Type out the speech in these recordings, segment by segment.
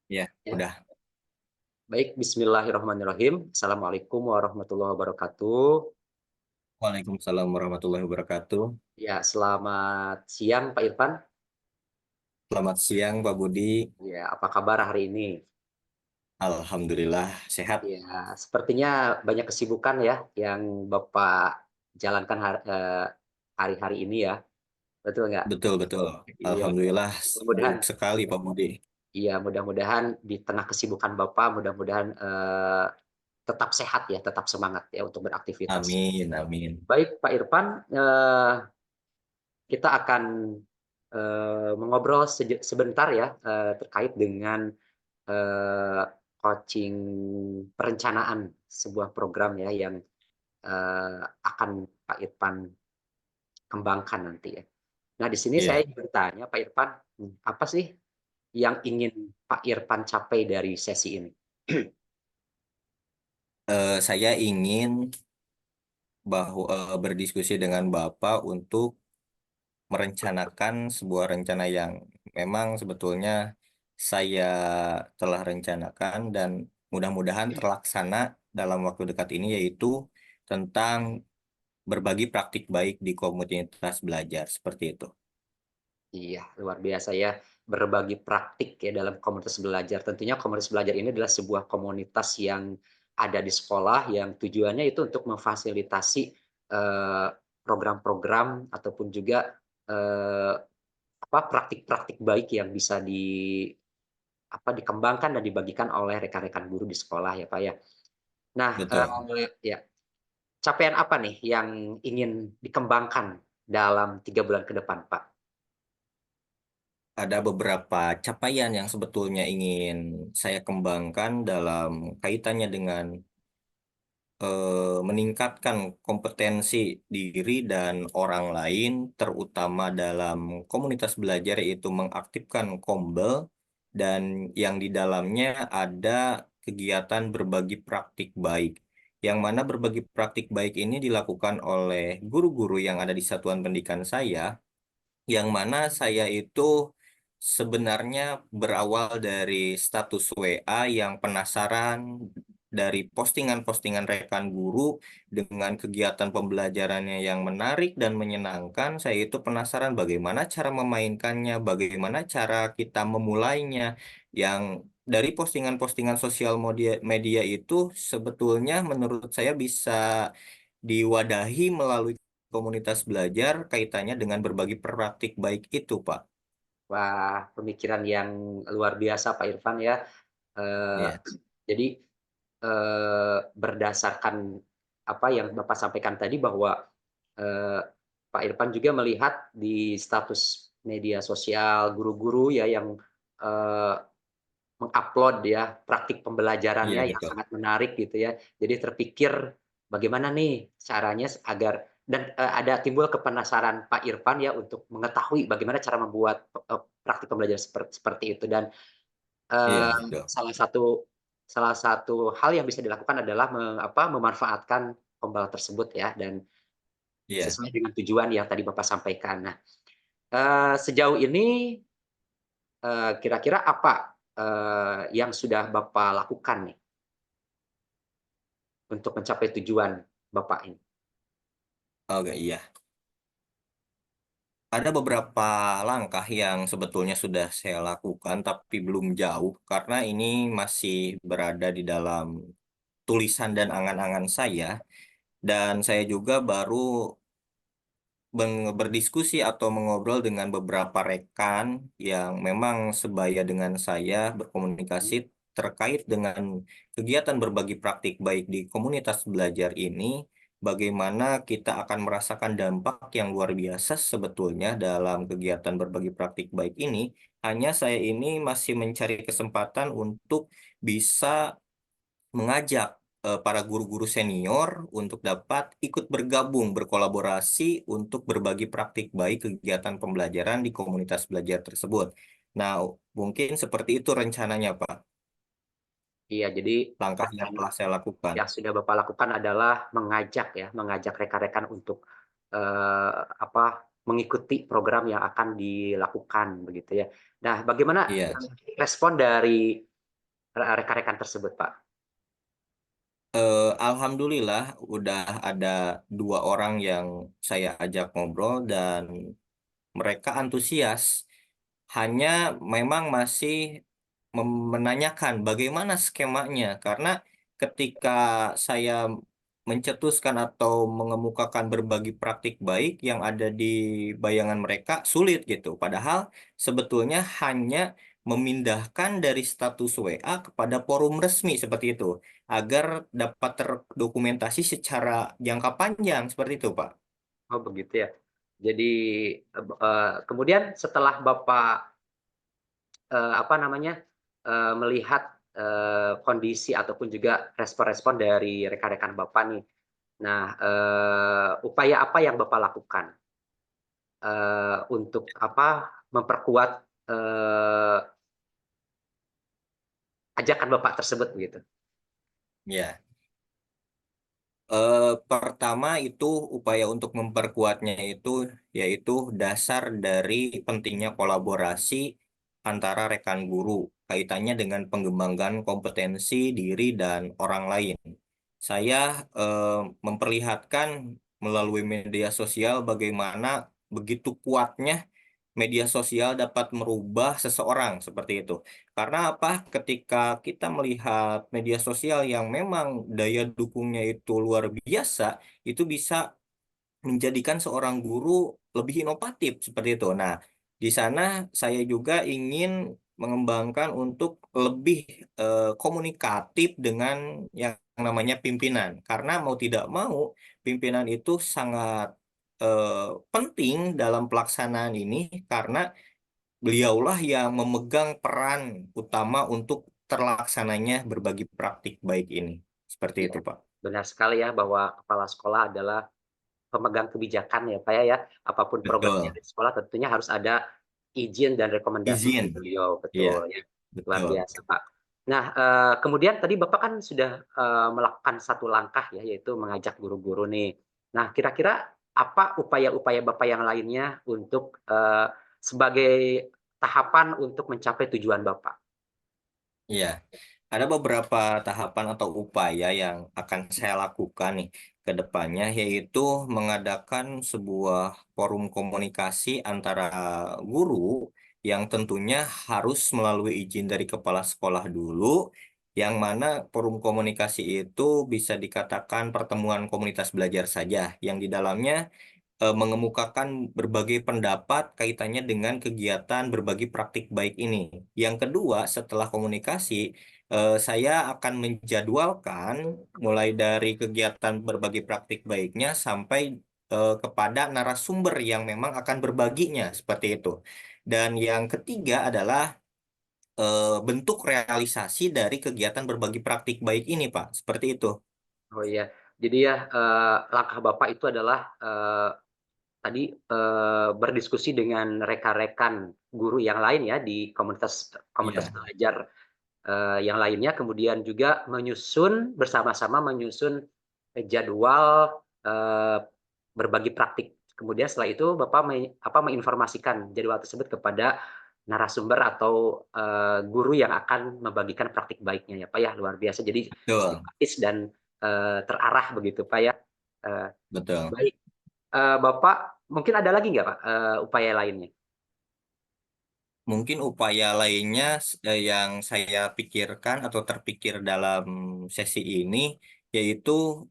Ya, Ya, udah. baik, bismillahirrahmanirrahim. Assalamualaikum warahmatullahi wabarakatuh. Waalaikumsalam warahmatullahi wabarakatuh. Ya, selamat siang Pak Irfan. Selamat siang, Pak Budi. Ya, apa kabar hari ini? Alhamdulillah sehat. Ya, sepertinya banyak kesibukan ya yang Bapak jalankan hari-hari ini ya, betul nggak? Betul, betul. Iya, Alhamdulillah sibuk mudah-mudahan sekali, Pak Budi. iya, mudah-mudahan di tengah kesibukan Bapak, mudah-mudahan, tetap sehat ya, tetap semangat ya untuk beraktivitas. Amin, amin. Baik Pak Irfan, kita akan, mengobrol sebentar ya, terkait dengan, eee, coaching perencanaan sebuah program ya yang, akan Pak Irfan kembangkan nanti ya. Nah di sini saya Iya, bertanya Pak Irfan, apa sih yang ingin Pak Irfan capai dari sesi ini? saya ingin berdiskusi dengan Bapak untuk merencanakan sebuah rencana yang memang sebetulnya saya telah rencanakan dan mudah-mudahan terlaksana dalam waktu dekat ini, yaitu tentang berbagi praktik baik di komunitas belajar seperti itu. Iya, luar biasa ya, berbagi praktik ya dalam komunitas belajar. Tentunya komunitas belajar ini adalah sebuah komunitas yang ada di sekolah yang tujuannya itu untuk memfasilitasi, eee, program-program ataupun juga, eee, praktik-praktik baik yang bisa dikembangkan dan dibagikan oleh rekan-rekan guru di sekolah ya, Pak, ya. Nah, Betul. ya, capaian apa nih yang ingin dikembangkan dalam 3 bulan ke depan, Pak? Ada beberapa capaian yang sebetulnya ingin saya kembangkan dalam kaitannya dengan meningkatkan kompetensi diri dan orang lain, terutama dalam komunitas belajar, yaitu mengaktifkan Kombel, dan yang di dalamnya ada kegiatan berbagi praktik baik. Yang mana berbagi praktik baik ini dilakukan oleh guru-guru yang ada di satuan pendidikan saya, yang mana saya itu sebenarnya berawal dari status WA yang penasaran dari postingan-postingan rekan guru dengan kegiatan pembelajarannya yang menarik dan menyenangkan. Saya itu penasaran bagaimana cara memainkannya, bagaimana cara kita memulainya, yang dari postingan-postingan sosial media, media itu sebetulnya menurut saya bisa diwadahi melalui komunitas belajar kaitannya dengan berbagi praktik baik itu, Pak. Wah, pemikiran yang luar biasa Pak Irfan ya. Eee, Iya, jadi, berdasarkan apa yang Bapak sampaikan tadi bahwa, eee, Pak Irfan juga melihat di status media sosial guru-guru ya yang, eee, meng-upload ya praktik iya pembelajarannya yang betul. sangat menarik gitu ya. Jadi terpikir bagaimana nih caranya agar dan, ada timbul kepenasaran Pak Irfan ya untuk mengetahui bagaimana cara membuat, praktik pembelajaran seperti itu dan, Iya eee, betul. salah satu hal yang bisa dilakukan adalah memanfaatkan pembalap tersebut ya dan Iya. sesuai dengan tujuan yang tadi Bapak sampaikan. Nah, sejauh ini, kira-kira apa, yang sudah Bapak lakukan nih untuk mencapai tujuan Bapak ini? Oke, iya. Ada beberapa langkah yang sebetulnya sudah saya lakukan, tapi belum jauh karena ini masih berada di dalam tulisan dan angan-angan saya. Dan saya juga baru berdiskusi atau mengobrol dengan beberapa rekan yang memang sebaya dengan saya berkomunikasi terkait dengan kegiatan berbagi praktik baik di komunitas belajar ini, bagaimana kita akan merasakan dampak yang luar biasa sebetulnya dalam kegiatan berbagi praktik baik ini. Hanya saya ini masih mencari kesempatan untuk bisa mengajak para guru-guru senior untuk dapat ikut bergabung, berkolaborasi untuk berbagi praktik baik kegiatan pembelajaran di komunitas belajar tersebut. Nah, mungkin seperti itu rencananya, Pak. Iya, jadi Langkah yang rencana telah saya lakukan. yang sudah Bapak lakukan adalah mengajak ya, mengajak rekan-rekan untuk, mengikuti program yang akan dilakukan begitu ya. Nah, bagaimana Iya. respon dari rekan-rekan tersebut, Pak? Alhamdulillah udah ada 2 orang yang saya ajak ngobrol dan mereka antusias. Hanya memang masih menanyakan bagaimana skemanya, karena ketika saya mencetuskan atau mengemukakan berbagi praktik baik yang ada di bayangan mereka sulit gitu. Padahal sebetulnya hanya memindahkan dari status WA kepada forum resmi seperti itu agar dapat terdokumentasi secara jangka panjang seperti itu, Pak. Oh begitu ya. Jadi, kemudian setelah Bapak, apa namanya, melihat, kondisi ataupun juga respon-respon dari rekan-rekan Bapak nih. Nah, upaya apa yang Bapak lakukan, untuk apa, memperkuat, ajakan Bapak tersebut begitu? Ya. Pertama itu upaya untuk memperkuatnya itu yaitu dasar dari pentingnya kolaborasi antara rekan guru kaitannya dengan pengembangan kompetensi diri dan orang lain. Saya memperlihatkan melalui media sosial bagaimana begitu kuatnya media sosial dapat merubah seseorang seperti itu. Karena apa? Ketika kita melihat media sosial yang memang daya dukungnya itu luar biasa, itu bisa menjadikan seorang guru lebih inovatif seperti itu. Nah, di sana saya juga ingin mengembangkan untuk lebih komunikatif dengan yang namanya pimpinan. Karena mau tidak mau, pimpinan itu sangat penting dalam pelaksanaan ini karena beliaulah yang memegang peran utama untuk terlaksananya berbagi praktik baik ini. Seperti Iya, itu, Pak. benar sekali ya bahwa kepala sekolah adalah pemegang kebijakan ya, Pak, ya. Apapun programnya Betul. di sekolah tentunya harus ada izin dan rekomendasi dari Izin. beliau, Iya, betul ya. Luar betul. biasa, Pak. Nah, kemudian tadi Bapak kan sudah, melakukan satu langkah ya, yaitu mengajak guru-guru nih. Nah, kira-kira apa upaya-upaya Bapak yang lainnya untuk, sebagai tahapan untuk mencapai tujuan Bapak? Iya. Ada beberapa tahapan atau upaya yang akan saya lakukan nih ke depannya, yaitu mengadakan sebuah forum komunikasi antara guru yang tentunya harus melalui izin dari kepala sekolah dulu, yang mana forum komunikasi itu bisa dikatakan pertemuan komunitas belajar saja, yang di dalamnya mengemukakan berbagai pendapat kaitannya dengan kegiatan berbagi praktik baik ini. Yang kedua, setelah komunikasi, saya akan menjadwalkan mulai dari kegiatan berbagi praktik baiknya sampai kepada narasumber yang memang akan berbaginya, seperti itu. Dan yang ketiga adalah bentuk realisasi dari kegiatan berbagi praktik baik ini, Pak. Seperti itu. Oh iya, jadi ya, langkah Bapak itu adalah, tadi, berdiskusi dengan rekan-rekan guru yang lain ya di komunitas komunitas Iya, belajar, yang lainnya, kemudian juga bersama-sama menyusun, jadwal, berbagi praktik. Kemudian setelah itu Bapak menginformasikan jadwal tersebut kepada narasumber atau, guru yang akan membagikan praktik baiknya ya, Pak, ya, luar biasa. Jadi betul, sistematis dan, terarah begitu, Pak, ya. betul. Baik, Bapak mungkin ada lagi nggak, Pak, upaya lainnya? Mungkin upaya lainnya yang saya pikirkan atau terpikir dalam sesi ini yaitu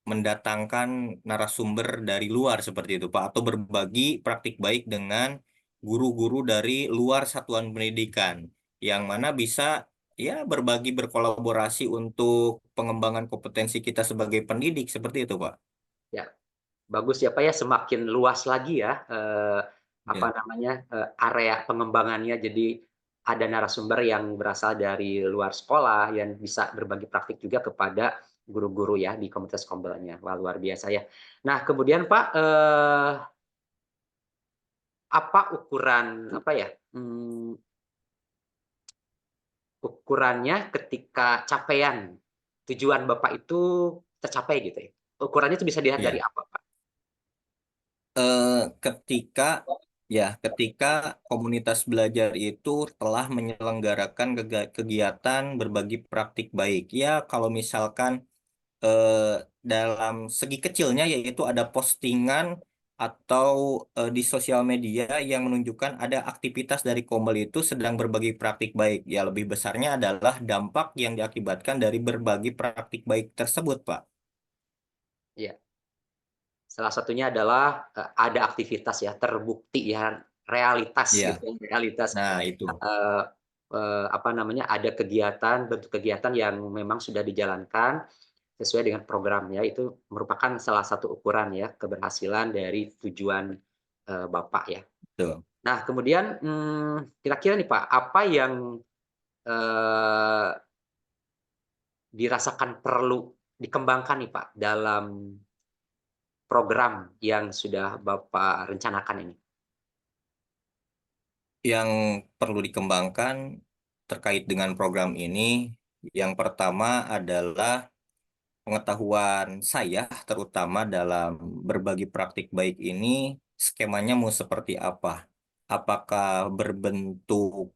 mendatangkan narasumber dari luar seperti itu, Pak, atau berbagi praktik baik dengan guru-guru dari luar satuan pendidikan yang mana bisa ya berbagi berkolaborasi untuk pengembangan kompetensi kita sebagai pendidik seperti itu, Pak. Ya, bagus ya, Pak, ya, semakin luas lagi ya, apa Ya, namanya, area pengembangannya. Jadi ada narasumber yang berasal dari luar sekolah yang bisa berbagi praktik juga kepada guru-guru ya di komunitas Kombelnya. Wah, luar biasa ya. Nah, kemudian Pak, apa ukuran apa ya, ukurannya ketika capaian tujuan Bapak itu tercapai gitu ya? Ukurannya itu bisa dilihat dari ya. apa, Pak? Eh, ketika Ya, ketika komunitas belajar itu telah menyelenggarakan kegiatan berbagi praktik baik. Ya, kalau misalkan eh, dalam segi kecilnya yaitu ada postingan atau di sosial media yang menunjukkan ada aktivitas dari Kombel itu sedang berbagi praktik baik. Ya, lebih besarnya adalah dampak yang diakibatkan dari berbagi praktik baik tersebut, Pak. Iya. Salah satunya adalah, ada aktivitas ya, terbukti ya, realitas Iya. gitu ya, realitas, Nah, itu. eee apa namanya, ada kegiatan, bentuk kegiatan yang memang sudah dijalankan sesuai dengan programnya, itu merupakan salah satu ukuran ya, keberhasilan dari tujuan, Bapak ya. Betul. Nah kemudian, kira-kira nih Pak, apa yang, eee, dirasakan perlu dikembangkan nih Pak, dalam program yang sudah Bapak rencanakan ini? Yang perlu dikembangkan terkait dengan program ini, yang pertama adalah pengetahuan saya, terutama dalam berbagi praktik baik ini, skemanya mau seperti apa? Apakah berbentuk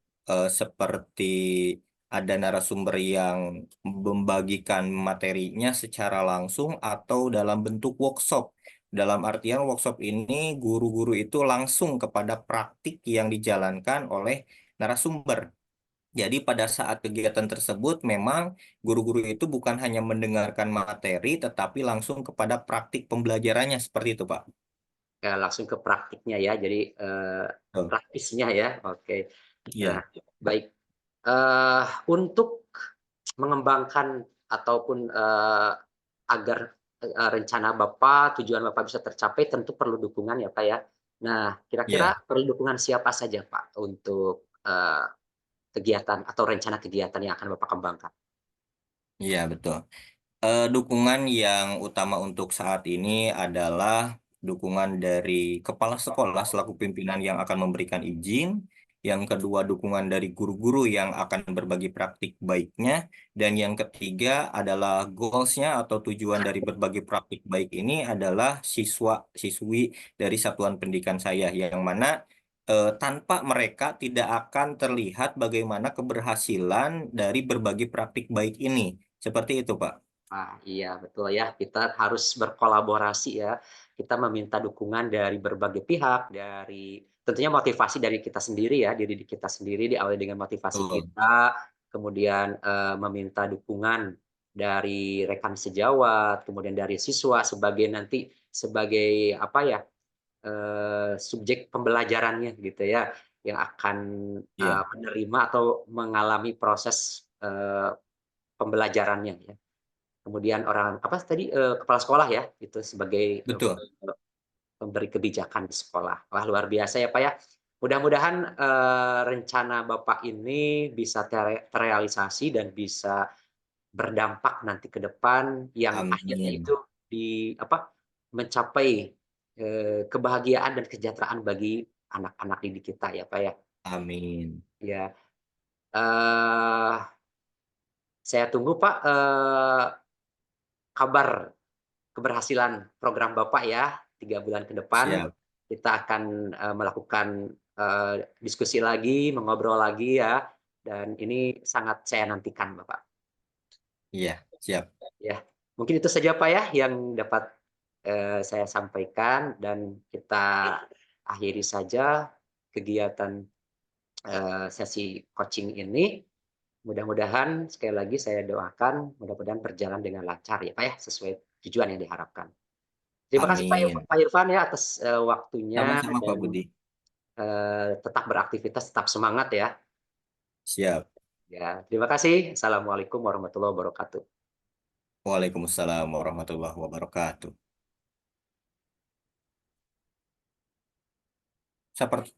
seperti ada narasumber yang membagikan materinya secara langsung atau dalam bentuk workshop? Dalam artian workshop ini guru-guru itu langsung kepada praktik yang dijalankan oleh narasumber. Jadi pada saat kegiatan tersebut memang guru-guru itu bukan hanya mendengarkan materi tetapi langsung kepada praktik pembelajarannya seperti itu, Pak. Ya langsung ke praktiknya ya, jadi, Betul. praktisnya ya, oke. Nah, Iya, baik, untuk mengembangkan ataupun, agar, rencana Bapak, tujuan Bapak bisa tercapai tentu perlu dukungan ya, Pak, ya. Nah, kira-kira iya, perlu dukungan siapa saja, Pak, untuk, kegiatan atau rencana kegiatan yang akan Bapak kembangkan? iya betul. Dukungan yang utama untuk saat ini adalah dukungan dari kepala sekolah selaku pimpinan yang akan memberikan izin. Yang kedua, dukungan dari guru-guru yang akan berbagi praktik baiknya. Dan yang ketiga adalah goals-nya atau tujuan dari berbagi praktik baik ini adalah siswa-siswi dari satuan pendidikan saya. Yang mana tanpa mereka tidak akan terlihat bagaimana keberhasilan dari berbagi praktik baik ini. Seperti itu, Pak. Ah, iya betul ya, kita harus berkolaborasi ya. Kita meminta dukungan dari berbagai pihak, dari tentunya motivasi dari kita sendiri ya, diri kita sendiri diawali dengan motivasi Betul. kita, kemudian, meminta dukungan dari rekan sejawat, kemudian dari siswa sebagai nanti sebagai apa ya, subjek pembelajarannya gitu ya, yang akan, Iya, menerima atau mengalami proses, pembelajarannya ya. Kemudian orang apa tadi, kepala sekolah ya, itu sebagai, betul. pemberi kebijakan di sekolah. Wah luar biasa ya, Pak, ya. Mudah-mudahan, rencana Bapak ini bisa terrealisasi dan bisa berdampak nanti ke depan yang akhirnya Amin. itu apa, mencapai, kebahagiaan dan kesejahteraan bagi anak-anak didik kita ya, Pak, ya. Amin. Ya, eee, saya tunggu Pak, kabar keberhasilan program Bapak ya, 3 bulan ke depan Siap. kita akan, melakukan, diskusi lagi, mengobrol lagi ya, dan ini sangat saya nantikan Bapak. Iya, siap. Ya, mungkin itu saja Pak ya yang dapat, saya sampaikan dan kita akhiri saja kegiatan, sesi coaching ini. Mudah-mudahan sekali lagi saya doakan mudah-mudahan berjalan dengan lancar ya Pak ya, sesuai tujuan yang diharapkan. Terima kasih Amin. Pak Irfan ya atas, waktunya Sama-sama Pak dan, Budi. tetap beraktivitas, tetap semangat ya. Siap. Ya, terima kasih. Assalamualaikum warahmatullahi wabarakatuh. Waalaikumsalam warahmatullahi wabarakatuh. Seperti